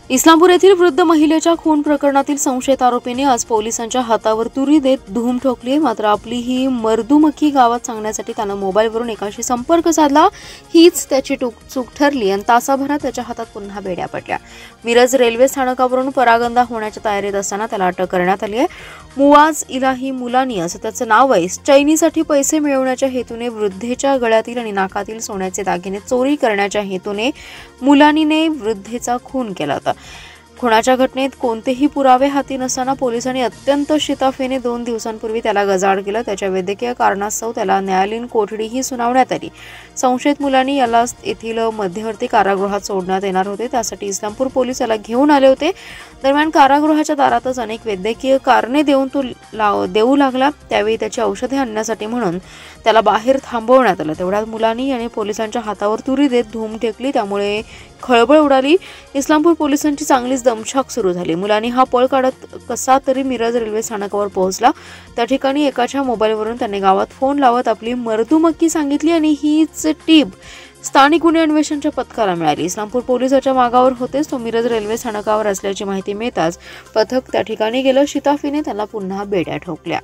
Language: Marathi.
इस्लामपूर येथील वृद्ध महिलेच्या खून प्रकरणातील संशयित आरोपीने आज पोलिसांच्या हातावर तुरी देत धूम ठोकली। मात्र आपली ही मर्दुमकी गावात सांगण्यासाठी त्यानं मोबाईलवरून एकाशी संपर्क साधला, हीच त्याची चूक ठरली आणि तासाभरात त्याच्या हातात पुन्हा बेड्या पडल्या। मिरज रेल्वे स्थानकावरून परागंदा होण्याच्या तयारीत असताना त्याला अटक करण्यात आली आहे। मुआज इलाही मुलानी असं त्याचं नाव आहे। चैनीसाठी पैसे मिळवण्याच्या हेतूने वृद्धेच्या गळ्यातील आणि नाकातील सोन्याचे दागिने चोरी करण्याच्या हेतूने मुलानीने वृद्धेचा खून केला होता। खुनाच्या घटनेत कोणतेही पुरावे हाती नसताना पोलिसांनी अत्यंत शिताफेने 2 दिवसांपूर्वी त्याला गजाआड केलं। त्याच्या वैद्यकीय कारणास्तव त्याला न्यायालयीन कोठडीही सुनावण्यात आली। संशयित मुलांनी याला येथील मध्यवर्ती कारागृहात सोडण्यात येणार होते, त्यासाठी इस्लामपूर पोलीस याला घेऊन आले होते। दरम्यान कारागृहाच्या दारातच अनेक वैद्यकीय कारणे देऊन तो देऊ लागला। त्यावेळी त्याची औषधे आणण्यासाठी म्हणून त्याला बाहेर थांबवण्यात आलं। तेवढ्यात मुलांनी याने पोलिसांच्या हातावर तुरी देत धूम टेकली, त्यामुळे खळबळ उडाली। इस्लामपूर पोलिसांची चांगलीच दमछाक सुरू झाली। मुलांनी हा पळ काढत कसा तरी मिरज रेल्वे स्थानकावर पोहोचला। त्या ठिकाणी एकाच्या मोबाईलवरून त्याने गावात फोन लावत आपली मर्दुमकी सांगितली आणि हीच टीप स्थानिक गुन्हे अन्वेषणच्या पथकाला मिळाली। इस्लामपूर पोलिसांच्या मागावर होतेच तो मिरज रेल्वे स्थानकावर असल्याची माहिती मिळताच पथक त्या ठिकाणी गेलं। शिताफीने त्याला पुन्हा बेड्या ठोकल्या।